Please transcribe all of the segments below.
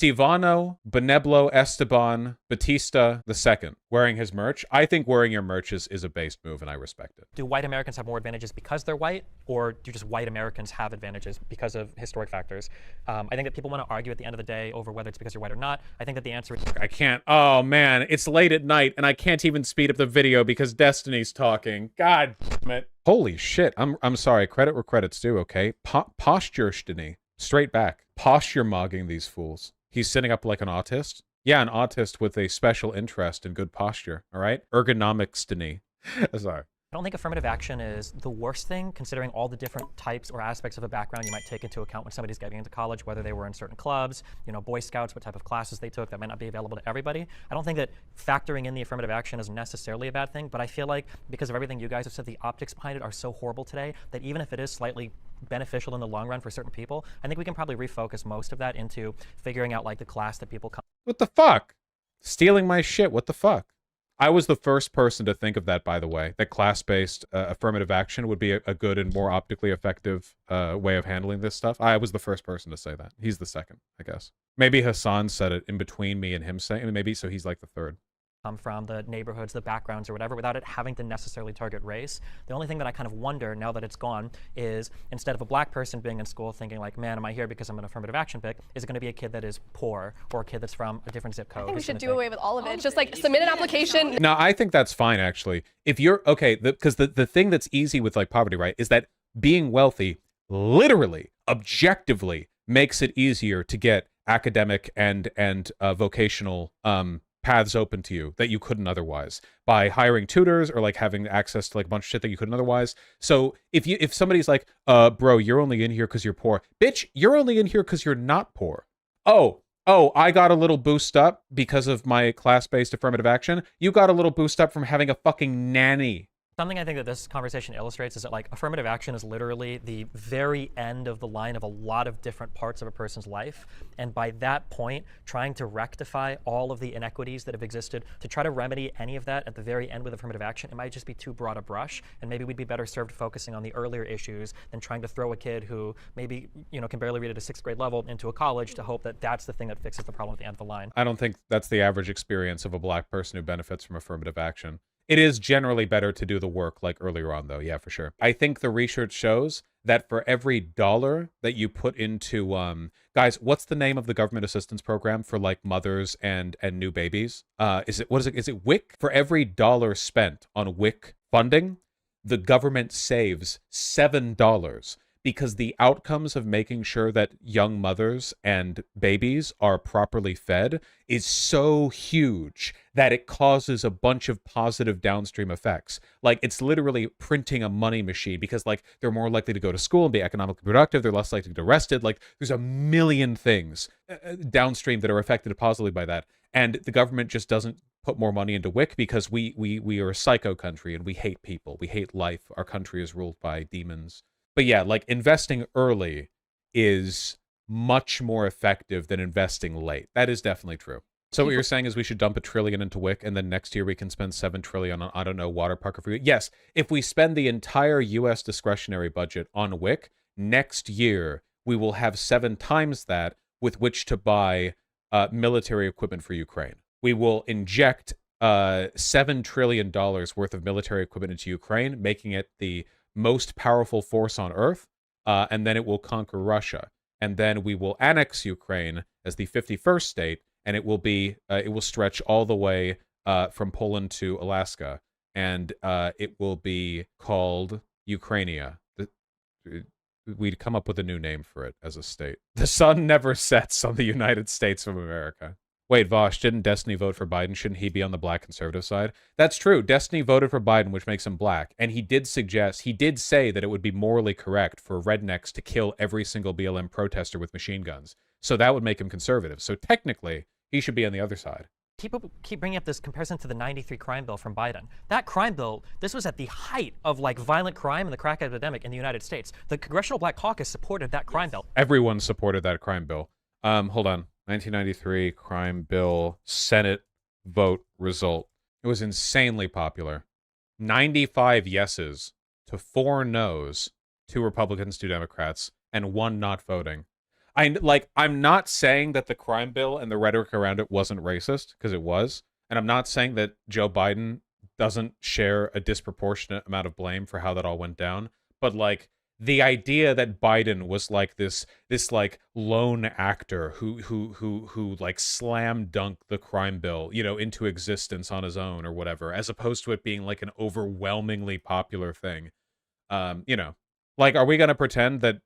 Stevano Beneblo Esteban Batista II wearing his merch. I think wearing your merch is a based move, and I respect it. Do white Americans have more advantages because they're white, or do just white Americans have advantages because of historic factors? I think that people want to argue at the end of the day over whether it's because you're white or not. I think that the answer is... I can't. Oh, man. It's late at night, and I can't even speed up the video because Destiny's talking. God damn it. Holy shit. I'm sorry. Credit where credit's due, okay? Posture, straight back. Posture mogging these fools. He's sitting up like an autist. Yeah, an autist with a special interest in good posture, all right? Ergonomics, Sorry. I don't think affirmative action is the worst thing, considering all the different types or aspects of a background you might take into account when somebody's getting into college, whether they were in certain clubs, you know, Boy Scouts, what type of classes they took that might not be available to everybody. I don't think that factoring in the affirmative action is necessarily a bad thing, but I feel like because of everything you guys have said, the optics behind it are so horrible today that even if it is slightly beneficial in the long run for certain people, I think we can probably refocus most of that into figuring out like the class that people come. What the fuck? Stealing my shit, what the fuck? I was the first person to think of that, by the way, that class-based affirmative action would be a good and more optically effective way of handling this stuff. I was the first person to say that. He's the second, I guess. Maybe Hassan said it in between me and him saying, maybe so he's like the third. Come from, the neighborhoods, the backgrounds, or whatever, without it having to necessarily target race. The only thing that I kind of wonder now that it's gone is instead of a black person being in school thinking like, man, am I here because I'm an affirmative action pick, is it going to be a kid that is poor or a kid that's from a different zip code? I think we should do away with all of it. Just like submit an application. No, I think that's fine, actually. If you're, okay, because the thing that's easy with like poverty, right, is that being wealthy literally, objectively makes it easier to get academic and vocational paths open to you that you couldn't otherwise by hiring tutors or like having access to like a bunch of shit that you couldn't otherwise. So if somebody's like, bro, you're only in here because you're poor. Bitch, you're only in here because you're not poor. Oh, I got a little boost up because of my class-based affirmative action. You got a little boost up from having a fucking nanny. Something I think that this conversation illustrates is that like affirmative action is literally the very end of the line of a lot of different parts of a person's life. And by that point, trying to rectify all of the inequities that have existed, to try to remedy any of that at the very end with affirmative action, it might just be too broad a brush. And maybe we'd be better served focusing on the earlier issues than trying to throw a kid who maybe, you know, can barely read at a 6th grade level into a college to hope that that's the thing that fixes the problem at the end of the line. I don't think that's the average experience of a black person who benefits from affirmative action. It is generally better to do the work like earlier on, though. Yeah, for sure. I think the research shows that for every $1 that you put into, guys, what's the name of the government assistance program for like mothers and new babies? Is it WIC? For every $1 spent on WIC funding, the government saves $7. Because the outcomes of making sure that young mothers and babies are properly fed is so huge that it causes a bunch of positive downstream effects. Like, it's literally printing a money machine because, like, they're more likely to go to school and be economically productive. They're less likely to get arrested. Like, there's a million things downstream that are affected positively by that. And the government just doesn't put more money into WIC because we are a psycho country and we hate people. We hate life. Our country is ruled by demons. But yeah, like investing early is much more effective than investing late. That is definitely true. So what you're saying is we should dump $1 trillion into WIC and then next year we can spend $7 trillion on, I don't know, water park or food. Yes, if we spend the entire US discretionary budget on WIC, next year we will have 7 times that with which to buy military equipment for Ukraine. We will inject $7 trillion worth of military equipment into Ukraine, making it the most powerful force on Earth, and then it will conquer Russia. And then we will annex Ukraine as the 51st state, and it will stretch all the way from Poland to Alaska, and it will be called Ukrainia. We'd come up with a new name for it as a state. The sun never sets on the United States of America. Wait, Vaush, didn't Destiny vote for Biden? Shouldn't he be on the black conservative side? That's true. Destiny voted for Biden, which makes him black. And he did say that it would be morally correct for rednecks to kill every single BLM protester with machine guns. So that would make him conservative. So technically, he should be on the other side. People keep bringing up this comparison to the '93 crime bill from Biden. That crime bill, this was at the height of like violent crime and the crack epidemic in the United States. The Congressional Black Caucus supported that crime bill. Everyone supported that crime bill. Hold on. 1993 crime bill Senate vote result. It was insanely popular. 95 yeses to 4 noes, 2 Republicans, 2 Democrats, and 1 not voting. I'm not saying that the crime bill and the rhetoric around it wasn't racist, because it was. And I'm not saying that Joe Biden doesn't share a disproportionate amount of blame for how that all went down. But like the idea that Biden was like this like lone actor who like slam dunked the crime bill, you know, into existence on his own or whatever, as opposed to it being like an overwhelmingly popular thing. You know, like, are we going to pretend that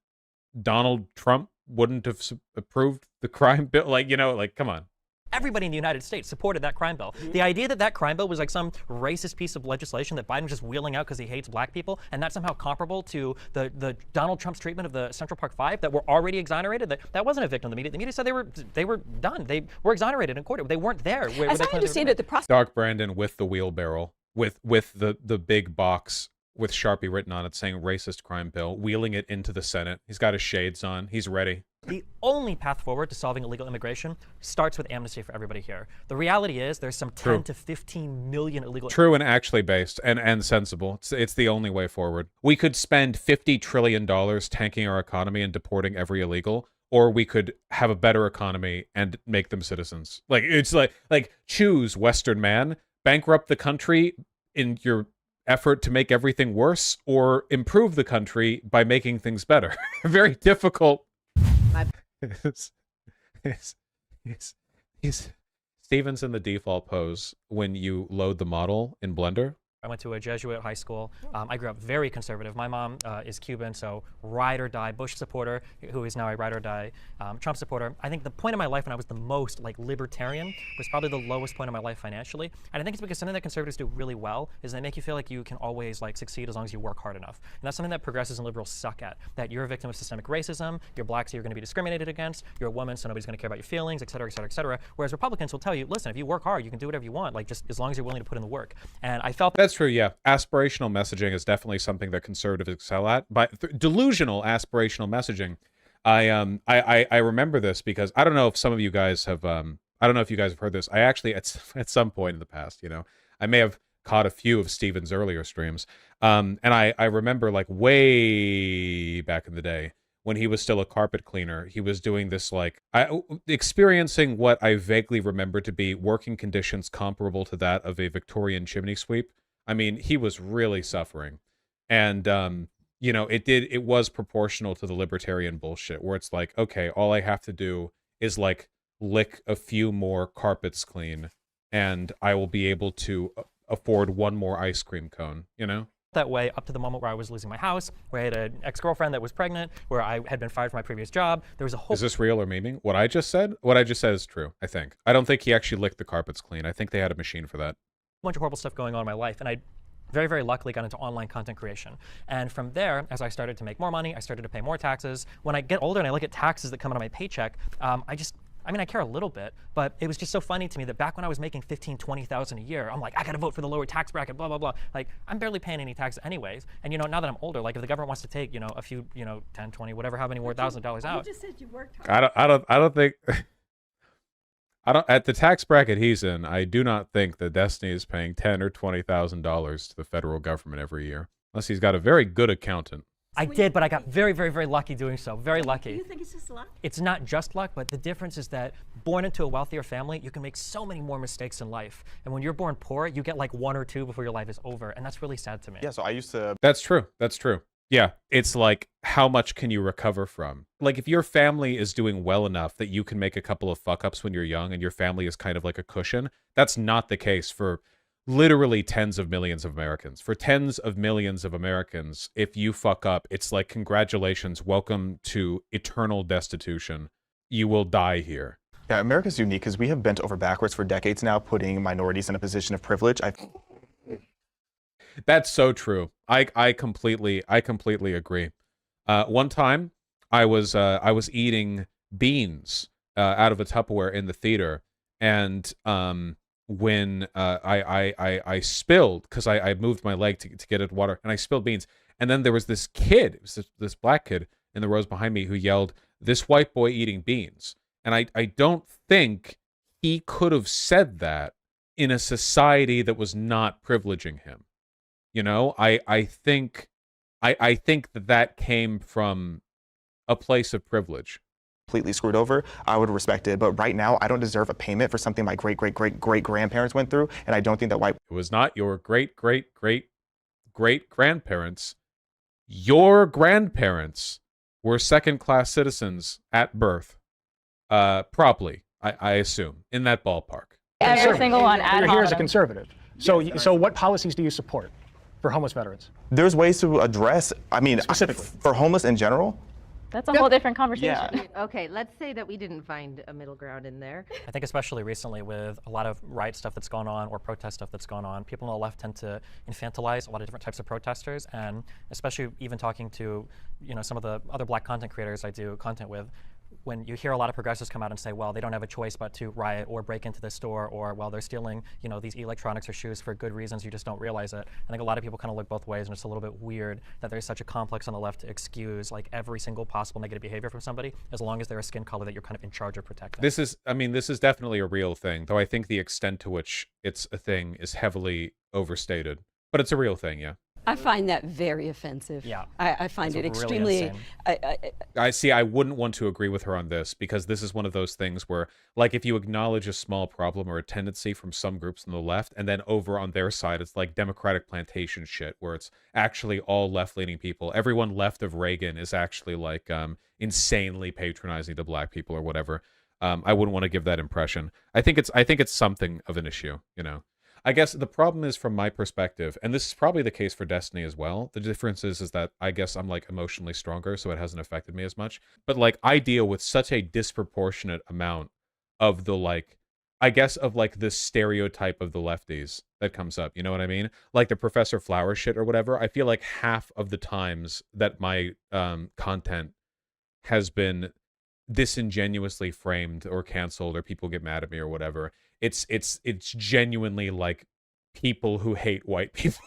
Donald Trump wouldn't have approved the crime bill? Like, you know, like, come on. Everybody in the United States supported that crime bill. The idea that that crime bill was like some racist piece of legislation that Biden was just wheeling out because he hates black people, and that's somehow comparable to the Donald Trump's treatment of the Central Park Five that were already exonerated, that wasn't a victim of the media. The media said they were done. They were exonerated in court. They weren't there. As I understand it, the process. Dark Brandon with the wheelbarrow, with the big box with Sharpie written on it saying racist crime bill, wheeling it into the Senate. He's got his shades on. He's ready. The only path forward to solving illegal immigration starts with amnesty for everybody here. The reality is there's some 10 to 15 million illegal. True and actually based and sensible. It's the only way forward. We could spend $50 trillion tanking our economy and deporting every illegal, or we could have a better economy and make them citizens. Like, it's like choose, Western man. Bankrupt the country in your effort to make everything worse, or improve the country by making things better. Very difficult. Steven's in the default pose when you load the model in Blender. I went to a Jesuit high school. I grew up very conservative. My mom is Cuban, so ride or die Bush supporter, who is now a ride or die Trump supporter. I think the point of my life when I was the most like libertarian was probably the lowest point of my life financially. And I think it's because something that conservatives do really well is they make you feel like you can always like succeed as long as you work hard enough. And that's something that progressives and liberals suck at. That you're a victim of systemic racism, you're black, so you're going to be discriminated against, you're a woman, so nobody's going to care about your feelings, et cetera, et cetera, et cetera. Whereas Republicans will tell you, listen, if you work hard, you can do whatever you want, like just as long as you're willing to put in the work. And I felt that's true, yeah. Aspirational messaging is definitely something that conservatives excel at. But delusional aspirational messaging, I remember this because I don't know if some of you guys have I don't know if you guys have heard this. I actually at some point in the past, you know, I may have caught a few of Steven's earlier streams, and I remember like way back in the day when he was still a carpet cleaner, he was doing this like experiencing what I vaguely remember to be working conditions comparable to that of a Victorian chimney sweep. I mean, he was really suffering. And, you know, it was proportional to the libertarian bullshit where it's like, okay, all I have to do is like lick a few more carpets clean and I will be able to afford one more ice cream cone, you know? That way up to the moment where I was losing my house, where I had an ex-girlfriend that was pregnant, where I had been fired from my previous job. There was a whole... Is this real or memeing? What I just said? What I just said is true, I think. I don't think he actually licked the carpets clean. I think they had a machine for that. Bunch of horrible stuff going on in my life, and I very, very luckily got into online content creation. And from there, as I started to make more money, I started to pay more taxes. When I get older and I look at taxes that come out of my paycheck, I mean, I care a little bit, but it was just so funny to me that back when I was making 15, 20,000 a year, I'm like, I gotta vote for the lower tax bracket, blah, blah, blah. Like, I'm barely paying any taxes anyways. And you know, now that I'm older, like if the government wants to take, you know, a few, you know, 10, 20, whatever, how many more $1,000 out. You just said you worked hard. I don't think... at the tax bracket he's in, I do not think that Destiny is paying $10,000 or $20,000 to the federal government every year, unless he's got a very good accountant. I did, but I got very, very, very lucky doing so. Very lucky. Do you think it's just luck? It's not just luck, but the difference is that born into a wealthier family, you can make so many more mistakes in life. And when you're born poor, you get like one or two before your life is over, and that's really sad to me. Yeah, so I used to... That's true. That's true. Yeah, it's like, how much can you recover from? Like, if your family is doing well enough that you can make a couple of fuck-ups when you're young and your family is kind of like a cushion, that's not the case for literally tens of millions of Americans. For tens of millions of Americans, if you fuck up, it's like, congratulations, welcome to eternal destitution. You will die here. Yeah, America's unique because we have bent over backwards for decades now, putting minorities in a position of privilege. That's so true. I completely agree. One time, I was eating beans out of a Tupperware in the theater, and when I spilled, because I moved my leg to get at water, and I spilled beans, and then there was this kid, it was this black kid in the rows behind me who yelled, "This white boy eating beans," and I don't think he could have said that in a society that was not privileging him. You know, I think that came from a place of privilege. completely screwed over, I would respect it. But right now, I don't deserve a payment for something my great-great-great-great-grandparents went through, and I don't think that white... It was not your great-great-great-great-grandparents. Your grandparents were second-class citizens at birth. Probably, I assume, in that ballpark. Every single one ad You're here as a hominem. conservative. So what policies do you support for homeless veterans? There's ways to address, I mean, Specifically. for homeless in general, That's a whole different conversation. yeah. Okay, let's say that we didn't find a middle ground in there. I think especially recently with a lot of riot stuff that's gone on or protest stuff that's gone on, people on the left tend to infantilize a lot of different types of protesters, and especially even talking to some of the other black content creators I do content with, when you hear a lot of progressives come out and say, well, they don't have a choice but to riot or break into the store, or, well, they're stealing, these electronics or shoes for good reasons, you just don't realize it. I think a lot of people kind of look both ways, and it's a little bit weird that there's such a complex on the left to excuse like every single possible negative behavior from somebody, as long as they're a skin color that you're kind of in charge of protecting. This is definitely a real thing, though I think the extent to which it's a thing is heavily overstated. But it's a real thing, yeah. I find that very offensive. Yeah. I find It's it really extremely. insane. I wouldn't want to agree with her on this, because this is one of those things where, like, if you acknowledge a small problem or a tendency from some groups on the left, and then over on their side, it's like Democratic plantation shit, where it's actually all left-leaning people. Everyone left of Reagan is actually like insanely patronizing to black people or whatever. I wouldn't want to give that impression. I think it's something of an issue, I guess the problem is, from my perspective, and this is probably the case for Destiny as well, the difference is that I guess I'm like emotionally stronger, so it hasn't affected me as much. But like, I deal with such a disproportionate amount of the the stereotype of the lefties that comes up. You know what I mean? Like the Professor Flower shit or whatever. I feel like half of the times that my content has been disingenuously framed or canceled, or people get mad at me or whatever, it's genuinely like people who hate white people.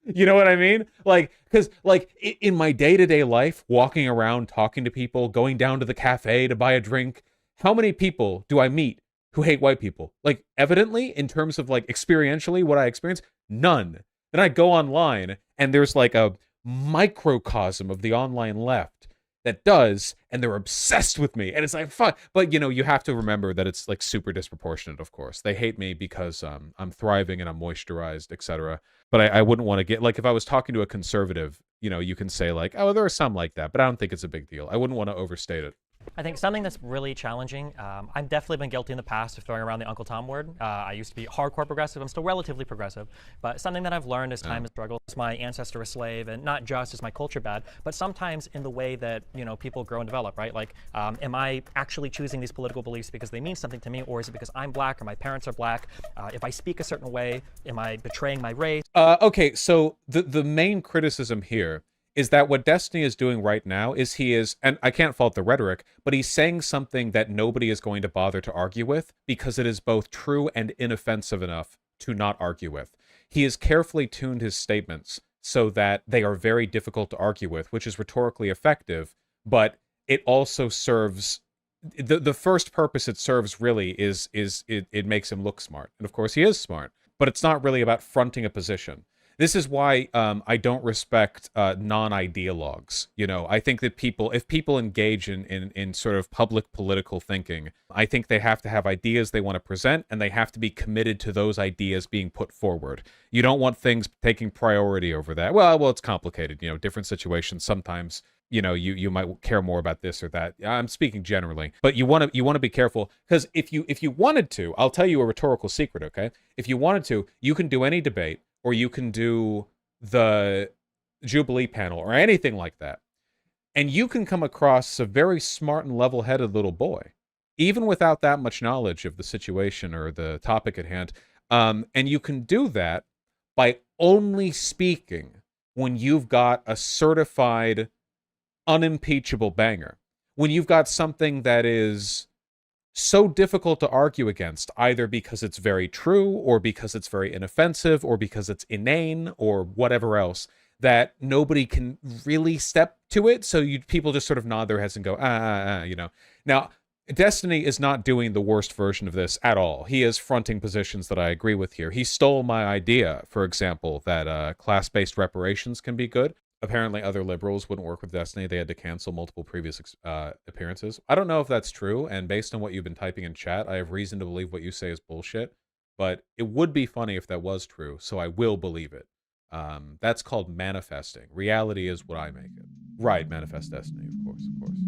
You know what I mean? Like, because like in my day-to-day life, walking around, talking to people, going down to the cafe to buy a drink, how many people do I meet who hate white people? Like, evidently, in terms of like experientially what I experience, none. Then I go online and there's like a microcosm of the online left that does, and they're obsessed with me, and it's like, fuck. But you have to remember that it's like super disproportionate. Of course, they hate me because I'm thriving and I'm moisturized, etc. But I wouldn't want to get, like, if I was talking to a conservative, you can say like, oh, there are some like that, but I don't think it's a big deal. I wouldn't want to overstate it. I think something that's really challenging, I've definitely been guilty in the past of throwing around the Uncle Tom word. I used to be hardcore progressive. I'm still relatively progressive. But something that I've learned as time has struggled is my ancestor a slave, and not just is my culture bad, but sometimes in the way that, people grow and develop, right? Like, am I actually choosing these political beliefs because they mean something to me, or is it because I'm black or my parents are black? If I speak a certain way, am I betraying my race? Okay, so the main criticism here is that what Destiny is doing right now is and I can't fault the rhetoric, but he's saying something that nobody is going to bother to argue with, because it is both true and inoffensive enough to not argue with. He has carefully tuned his statements so that they are very difficult to argue with, which is rhetorically effective, but it also serves... The first purpose it serves really is it makes him look smart. And of course he is smart, but it's not really about fronting a position. This is why I don't respect non-ideologues. I think that if people engage in sort of public political thinking, I think they have to have ideas they want to present, and they have to be committed to those ideas being put forward. You don't want things taking priority over that. Well, it's complicated. Different situations. Sometimes, you might care more about this or that. I'm speaking generally, but you want to be careful, because if you wanted to, I'll tell you a rhetorical secret. Okay, if you wanted to, you can do any debate, or you can do the Jubilee panel or anything like that, and you can come across a very smart and level-headed little boy, even without that much knowledge of the situation or the topic at hand. And you can do that by only speaking when you've got a certified, unimpeachable banger. When you've got something that is so difficult to argue against, either because it's very true, or because it's very inoffensive, or because it's inane, or whatever else, that nobody can really step to it. So people just sort of nod their heads and go, Now, Destiny is not doing the worst version of this at all. He is fronting positions that I agree with here. He stole my idea, for example, that class-based reparations can be good. apparently other liberals wouldn't work with Destiny. They had to cancel multiple previous appearances. I don't know if that's true, and based on what you've been typing in chat, I have reason to believe what you say is bullshit, but it would be funny if that was true, so I will believe it. That's called manifesting. Reality is what I make it. Right, manifest destiny, of course, of course.